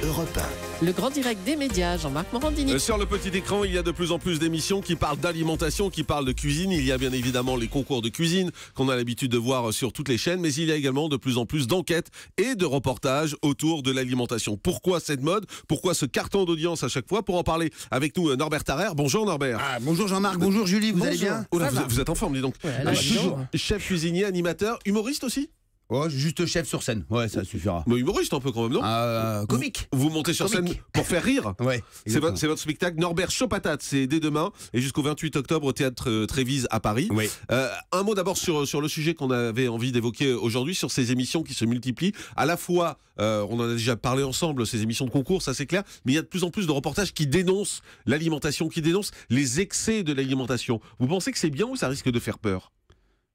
Europe 1. Le grand direct des médias, Jean-Marc Morandini. Sur le petit écran, il y a de plus en plus d'émissions qui parlent d'alimentation, qui parlent de cuisine. Il y a bien évidemment les concours de cuisine qu'on a l'habitude de voir sur toutes les chaînes, mais il y a également de plus en plus d'enquêtes et de reportages autour de l'alimentation. Pourquoi cette mode? Pourquoi ce carton d'audience à chaque fois? Pour en parler avec nous, Norbert Tarrer. Bonjour Norbert. Bonjour Jean-Marc, bonjour Julie, vous allez bien? Oh là, vous êtes en forme, dis donc. Ouais, là, Toujours. Chef cuisinier, animateur, humoriste aussi? Oh, juste chef sur scène, ouais, ça suffira. Mais humoriste un peu quand même, non? Comique. Vous montez sur scène pour faire rire? Ouais. C'est votre spectacle Norbert Chaud Patate, c'est dès demain et jusqu'au 28 octobre au théâtre Trévise à Paris. Oui. Un mot d'abord sur le sujet qu'on avait envie d'évoquer aujourd'hui, sur ces émissions qui se multiplient. À la fois, on en a déjà parlé ensemble, ces émissions de concours, ça c'est clair, mais il y a de plus en plus de reportages qui dénoncent l'alimentation, qui dénoncent les excès de l'alimentation. Vous pensez que c'est bien ou ça risque de faire peur?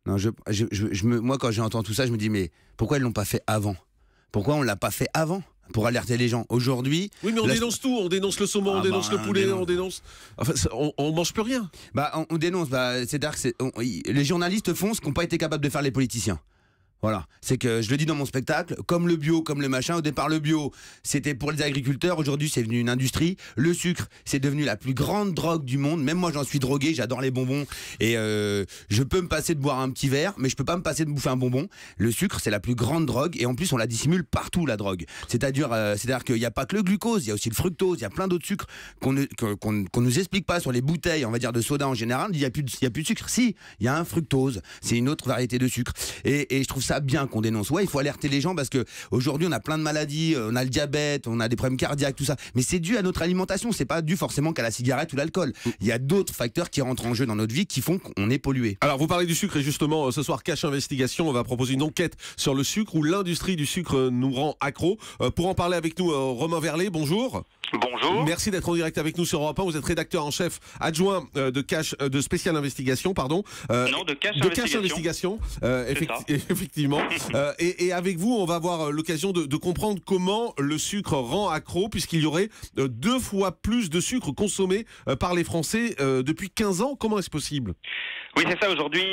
Non, moi, quand j'entends tout ça, je me dis, mais pourquoi ils l'ont pas fait avant? Pourquoi on l'a pas fait avant? Pour alerter les gens. Aujourd'hui. Oui, mais on dénonce tout. On dénonce le saumon, on dénonce le poulet, on dénonce. Enfin, on mange plus rien. On dénonce. C'est-à-dire que les journalistes font ce qu'ont pas été capables de faire les politiciens. Voilà, c'est que je le dis dans mon spectacle, comme le bio, comme le machin, au départ le bio c'était pour les agriculteurs, aujourd'hui c'est devenu une industrie, le sucre c'est devenu la plus grande drogue du monde, même moi j'en suis drogué, j'adore les bonbons et je peux me passer de boire un petit verre, mais je peux pas me passer de bouffer un bonbon. Le sucre c'est la plus grande drogue et en plus on la dissimule partout la drogue, c'est-à-dire qu'il n'y a pas que le glucose, il y a aussi le fructose, il y a plein d'autres sucres qu'on nous explique pas sur les bouteilles, on va dire de soda en général, il y a plus de sucre, si, il y a un fructose, c'est une autre variété de sucre et je trouve ça bien qu'on dénonce. Ouais, il faut alerter les gens parce que aujourd'hui on a plein de maladies, on a le diabète, on a des problèmes cardiaques, tout ça. Mais c'est dû à notre alimentation, c'est pas dû forcément qu'à la cigarette ou l'alcool. Il y a d'autres facteurs qui rentrent en jeu dans notre vie qui font qu'on est pollué. Alors vous parlez du sucre et justement ce soir Cache Investigation, on va proposer une enquête sur le sucre où l'industrie du sucre nous rend accro. Pour en parler avec nous, Romain Verlet, bonjour. Bonjour. Merci d'être en direct avec nous sur Europe 1. Vous êtes rédacteur en chef adjoint de Spécial Investigation, pardon. Non, de Cache Investigation. Effectivement. Et avec vous, on va avoir l'occasion de comprendre comment le sucre rend accro, puisqu'il y aurait 2 fois plus de sucre consommé par les Français depuis 15 ans. Comment est-ce possible? Oui, c'est ça. Aujourd'hui,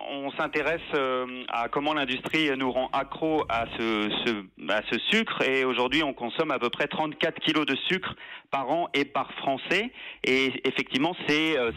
on s'intéresse à comment l'industrie nous rend accro à ce sucre. Et aujourd'hui, on consomme à peu près 34 kilos de sucre par an et par Français. Et effectivement,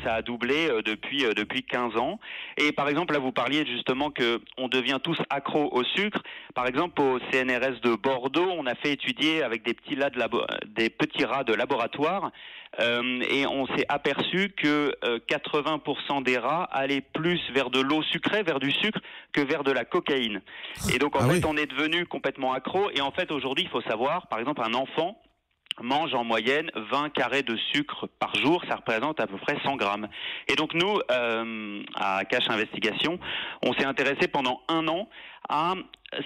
ça a doublé depuis 15 ans. Et par exemple, là, vous parliez justement que on devient tous accros au sucre. Par exemple, au CNRS de Bordeaux, on a fait étudier avec des petits rats de laboratoire. Et on s'est aperçu que 80% des rats allaient plus vers de l'eau sucrée, vers du sucre, que vers de la cocaïne. Et donc en fait, on est devenu complètement accro. Et en fait, aujourd'hui, il faut savoir, par exemple, un enfant mange en moyenne 20 carrés de sucre par jour, ça représente à peu près 100 grammes. Et donc nous, à Cache Investigation, on s'est intéressé pendant 1 an à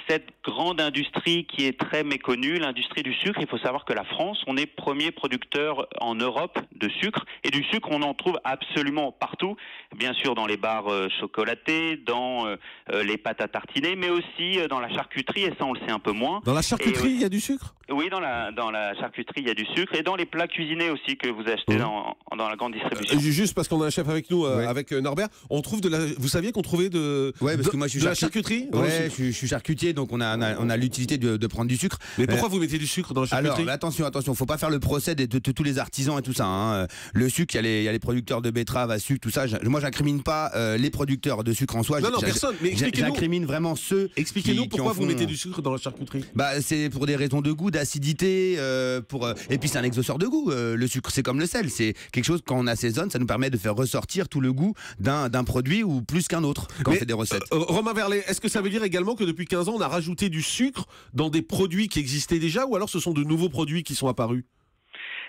cette grande industrie qui est très méconnue, l'industrie du sucre. Il faut savoir que la France, on est premier producteur en Europe de sucre. Et du sucre, on en trouve absolument partout. Bien sûr dans les barres chocolatées, dans les pâtes à tartiner, mais aussi dans la charcuterie, et ça on le sait un peu moins. Dans la charcuterie, il y a du sucre? Oui, dans la charcuterie, il y a du sucre. Et dans les plats cuisinés aussi que vous achetez dans la grande distribution. Juste parce qu'on a un chef avec nous, avec Norbert, on trouve vous saviez qu'on trouvait parce que moi, je suis la charcuterie? Ouais, je suis charcutier, donc on a l'utilité de prendre du sucre. Mais pourquoi vous mettez du sucre dans la charcuterie? Alors attention, faut pas faire le procès de tous les artisans et tout ça. Hein. Le sucre, il y a les producteurs de betteraves à sucre, tout ça. Moi, j'incrimine pas les producteurs de sucre en soi. Non, personne. Mais expliquez-nous. J'incrimine vraiment ceux. Expliquez-nous pourquoi vous mettez du sucre dans la charcuterie. C'est pour des raisons de goût, d'acidité, et puis c'est un exhausteur de goût. Le sucre, c'est comme le sel. C'est quelque chose quand on assaisonne, ça nous permet de faire ressortir tout le goût d'un produit ou plus qu'un autre quand on fait des recettes. Romain Verlet, est-ce que ça veut dire également que depuis 15 ans, on a rajouté du sucre dans des produits qui existaient déjà, ou alors ce sont de nouveaux produits qui sont apparus?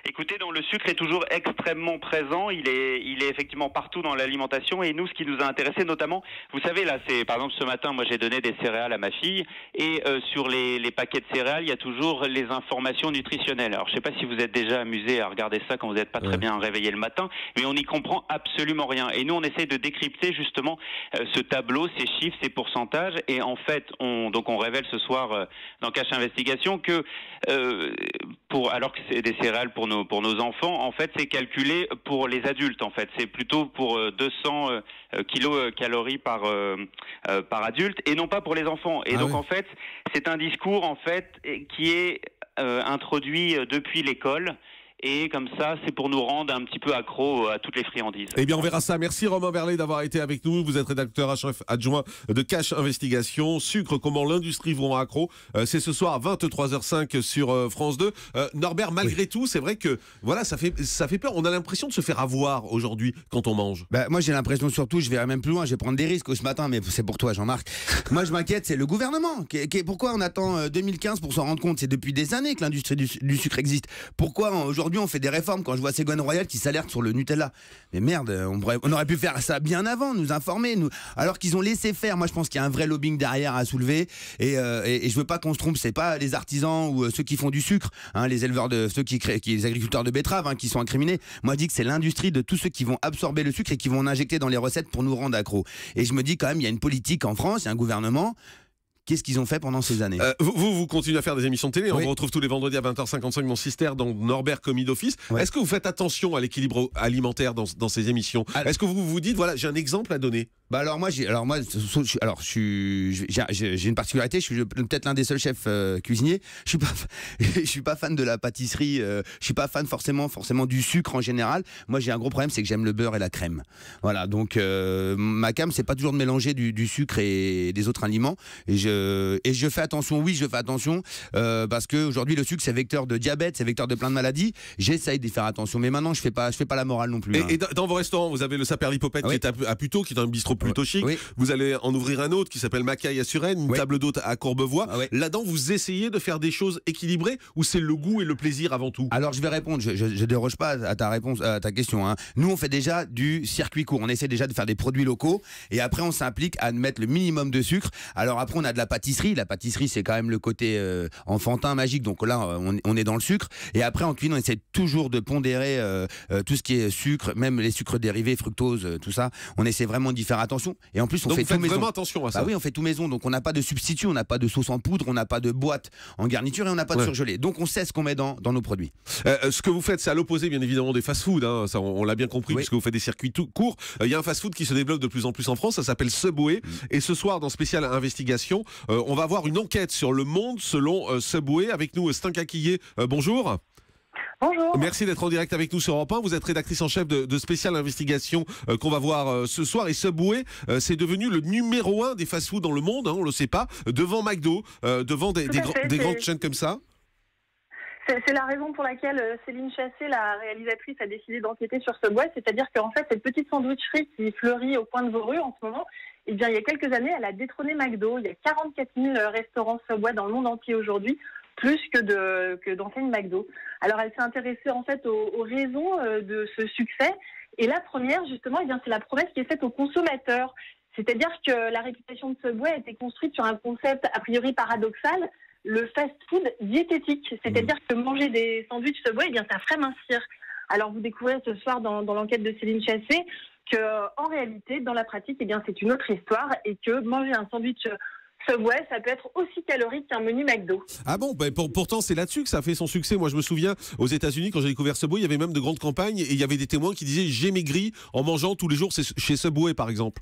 Écoutez, le sucre est toujours extrêmement présent. Il est effectivement partout dans l'alimentation. Et nous, ce qui nous a intéressé, notamment, vous savez, là, c'est par exemple ce matin, moi, j'ai donné des céréales à ma fille, et sur les paquets de céréales, il y a toujours les informations nutritionnelles. Alors, je sais pas si vous êtes déjà amusé à regarder ça quand vous n'êtes pas très bien réveillé le matin, mais on n'y comprend absolument rien. Et nous, on essaie de décrypter justement ce tableau, ces chiffres, ces pourcentages. Et en fait, on révèle ce soir dans Cache Investigation que alors que c'est des céréales pour nos enfants, en fait, c'est calculé pour les adultes. En fait, c'est plutôt pour 200 kilocalories par adulte, et non pas pour les enfants. Et en fait, c'est un discours en fait qui est introduit depuis l'école. Et comme ça, c'est pour nous rendre un petit peu accro à toutes les friandises. Eh bien, on verra ça. Merci Romain Verlet d'avoir été avec nous. Vous êtes rédacteur en chef adjoint de Cash Investigation. Sucre, comment l'industrie vous rend accro. C'est ce soir à 23h05 sur France 2. Norbert, malgré tout, c'est vrai que voilà, ça fait peur. On a l'impression de se faire avoir aujourd'hui quand on mange. Moi, j'ai l'impression surtout, je vais même plus loin, je vais prendre des risques ce matin, mais c'est pour toi, Jean-Marc. Moi, je m'inquiète, c'est le gouvernement. Pourquoi on attend 2015 pour s'en rendre compte? C'est depuis des années que l'industrie du sucre existe. Pourquoi aujourd'hui on fait des réformes quand je vois Ségolène Royal qui s'alerte sur le Nutella? Mais merde, on aurait pu faire ça bien avant, nous informer, alors qu'ils ont laissé faire. Moi je pense qu'il y a un vrai lobbying derrière à soulever et je veux pas qu'on se trompe, c'est pas les artisans ou ceux qui font du sucre, les éleveurs les agriculteurs de betteraves qui sont incriminés. Moi je dis que c'est l'industrie de tous ceux qui vont absorber le sucre et qui vont en injecter dans les recettes pour nous rendre accros. Et je me dis quand même, il y a une politique en France, il y a un gouvernement. Qu'est-ce qu'ils ont fait pendant ces années? Vous continuez à faire des émissions de télé. Oui. On vous retrouve tous les vendredis à 20h55 dans Sister, dans Norbert commis d'office. Oui. Est-ce que vous faites attention à l'équilibre alimentaire dans ces émissions? Est-ce que vous vous dites, voilà, j'ai un exemple à donner? J'ai une particularité, je suis peut-être l'un des seuls chefs cuisiniers. Je suis pas fan de la pâtisserie, je suis pas fan forcément du sucre en général. Moi j'ai un gros problème, c'est que j'aime le beurre et la crème. Voilà, donc ma came c'est pas toujours de mélanger du sucre et des autres aliments. Et je fais attention, parce que aujourd'hui le sucre c'est vecteur de diabète, c'est vecteur de plein de maladies. J'essaye d'y faire attention, mais maintenant je fais pas la morale non plus. Et dans vos restaurants, vous avez le Saperlipopette qui est à Puteaux, qui est un bistrot plutôt chic. Oui. Vous allez en ouvrir un autre qui s'appelle Macaille à Suresnes, une table d'hôte à Courbevoie. Là-dedans, vous essayez de faire des choses équilibrées ou c'est le goût et le plaisir avant tout? Alors je vais répondre, je déroge pas à ta réponse, à ta question. Nous on fait déjà du circuit court, on essaie déjà de faire des produits locaux et après on s'implique à mettre le minimum de sucre. Alors après on a de la pâtisserie c'est quand même le côté enfantin, magique, donc là on est dans le sucre. Et après en cuisine on essaie toujours de pondérer tout ce qui est sucre, même les sucres dérivés, fructose, tout ça. On essaie vraiment d'y faire attention. Et en plus, on fait tout maison. Vraiment attention à ça. Oui, on fait tout maison. Donc, on n'a pas de substitut, on n'a pas de sauce en poudre, on n'a pas de boîte en garniture et on n'a pas de surgelé. Donc, on sait ce qu'on met dans nos produits. Ce que vous faites, c'est à l'opposé, bien évidemment, des fast-food. Ça, on l'a bien compris, puisque vous faites des circuits tout courts. Il y a un fast-food qui se développe de plus en plus en France. Ça s'appelle Subway. Et ce soir, dans Spécial Investigation, on va avoir une enquête sur le monde selon Subway. Avec nous, Stinka Quillet. Bonjour. Bonjour. Merci d'être en direct avec nous sur Europe 1. Vous êtes rédactrice en chef de Spécial Investigation qu'on va voir ce soir. Et Subway, c'est devenu le numéro 1 des fast-foods dans le monde, on ne le sait pas, devant McDo, devant des grandes chaînes comme ça. C'est la raison pour laquelle Céline Chassé, la réalisatrice, a décidé d'enquêter sur Subway. C'est-à-dire qu'en fait, cette petite sandwicherie qui fleurit au coin de vos rues en ce moment, eh bien, il y a quelques années, elle a détrôné McDo. Il y a 44 000 restaurants Subway dans le monde entier aujourd'hui, plus que d'enseignes McDo. Alors, elle s'est intéressée en fait aux raisons de ce succès. Et la première, justement, eh bien, c'est la promesse qui est faite aux consommateurs. C'est-à-dire que la réputation de Subway a été construite sur un concept a priori paradoxal, le fast-food diététique. C'est-à-dire que manger des sandwichs Subway, eh bien, ça ferait mincir. Alors, vous découvrez ce soir dans l'enquête de Céline Chassé qu'en réalité, dans la pratique, eh bien, c'est une autre histoire et que manger un sandwich Subway, ça peut être aussi calorique qu'un menu McDo. Ah bon, pourtant c'est là-dessus que ça a fait son succès. Moi je me souviens aux États-Unis quand j'ai découvert Subway, il y avait même de grandes campagnes et il y avait des témoins qui disaient j'ai maigri en mangeant tous les jours chez Subway par exemple.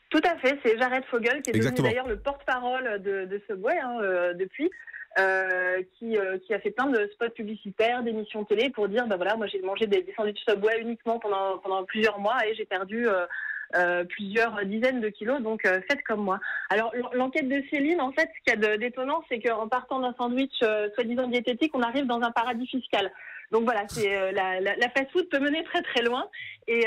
Tout à fait, c'est Jared Fogle qui est devenu d'ailleurs le porte-parole de Subway depuis. Qui a fait plein de spots publicitaires, d'émissions télé pour dire voilà, moi j'ai mangé des sandwichs Subway uniquement pendant plusieurs mois et j'ai perdu plusieurs dizaines de kilos, donc faites comme moi. Alors l'enquête de Céline, en fait, ce qu'il y a d'étonnant, c'est qu'en partant d'un sandwich soi-disant diététique, on arrive dans un paradis fiscal. Donc voilà, c'est la fast-food peut mener très très loin. Et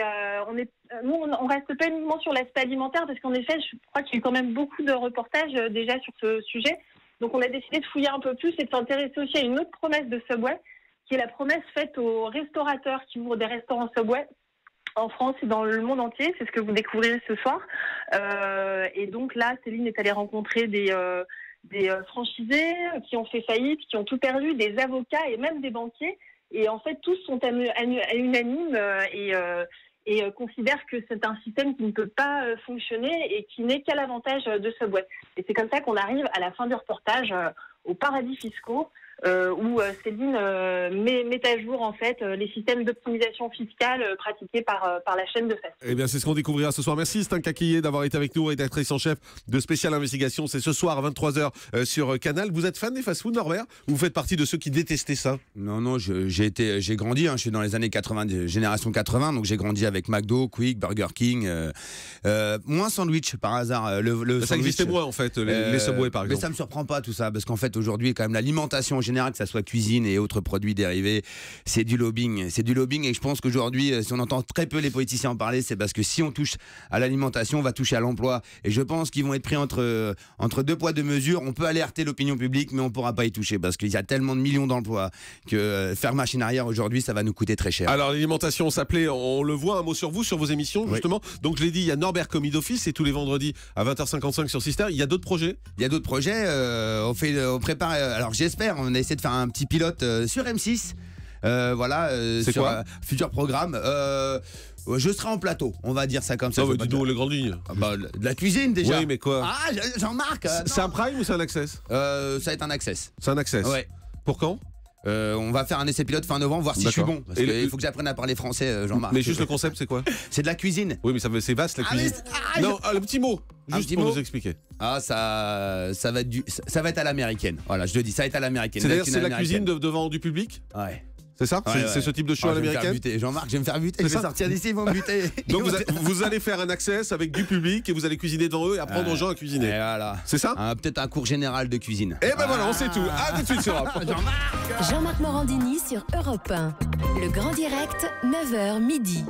on reste pas uniquement sur l'aspect alimentaire, parce qu'en effet, je crois qu'il y a eu quand même beaucoup de reportages déjà sur ce sujet. Donc on a décidé de fouiller un peu plus et de s'intéresser aussi à une autre promesse de Subway, qui est la promesse faite aux restaurateurs qui ouvrent des restaurants Subway en France et dans le monde entier. C'est ce que vous découvrirez ce soir. Et donc là, Céline est allée rencontrer des franchisés qui ont fait faillite, qui ont tout perdu, des avocats et même des banquiers. Et en fait, tous sont unanimes et considèrent que c'est un système qui ne peut pas fonctionner et qui n'est qu'à l'avantage de Subway. Et c'est comme ça qu'on arrive à la fin du reportage aux paradis fiscaux. où Céline met à jour en fait les systèmes d'optimisation fiscale pratiqués par la chaîne de fast-food. Eh bien, c'est ce qu'on découvrira ce soir. Merci Stan Kakeye d'avoir été avec nous, rédactrice en chef de Spécial Investigation. C'est ce soir à 23h sur Canal. Vous êtes fan des fast-food, Norbert, ou vous faites partie de ceux qui détestaient ça? Non, j'ai grandi, je suis dans les années 80, génération 80, donc j'ai grandi avec McDo, Quick, Burger King, moins sandwich par hasard. Ça existait moins en fait, les Subway par exemple. Mais ça me surprend pas tout ça, parce qu'en fait aujourd'hui quand même l'alimentation en général, que ça soit cuisine et autres produits dérivés, c'est du lobbying, et je pense qu'aujourd'hui si on entend très peu les politiciens en parler, c'est parce que si on touche à l'alimentation, on va toucher à l'emploi, et je pense qu'ils vont être pris entre deux poids deux mesures. On peut alerter l'opinion publique, mais on pourra pas y toucher parce qu'il y a tellement de millions d'emplois que faire machine arrière aujourd'hui, ça va nous coûter très cher. Alors l'alimentation s'appelait, on le voit, un mot sur vous, sur vos émissions justement. Oui. Donc je l'ai dit, il y a Norbert Commis d'Office, c'est tous les vendredis à 20h55 sur Sister. Il y a d'autres projets? Il y a d'autres projets, on prépare, alors j'espère, on a essayé de faire un petit pilote sur M6. C'est sur quoi futur programme. Je serai en plateau, on va dire ça comme ça. Dis-nous les grandes lignes. De la cuisine déjà. Oui, mais quoi? Ah, Jean-Marc. C'est un Prime ou c'est un Access? Ça va être un Access. C'est un Access. Ouais. Pour quand? On va faire un essai pilote fin novembre, voir si je suis bon. Parce qu'il faut que j'apprenne à parler français, Jean-Marc. Mais juste le concept, c'est quoi? C'est de la cuisine. Oui, mais c'est vaste la cuisine. Non, le petit mot. Juste pour nous expliquer. Ah, ça va être à l'américaine. Voilà, je le dis, ça va être à l'américaine. C'est-à-dire c'est la cuisine devant du public? Ouais. C'est ça? C'est ce type de show à l'américaine? Jean-Marc, je vais me faire buter. Je vais sortir d'ici, ils vont me buter. Donc vous allez faire un access avec du public et vous allez cuisiner devant eux et apprendre aux gens à cuisiner. Voilà. C'est ça? Peut-être un cours général de cuisine. Et ben voilà, on sait tout. À tout de suite sur Europe. Jean-Marc Morandini sur Europe 1. Le Grand Direct, 9h midi.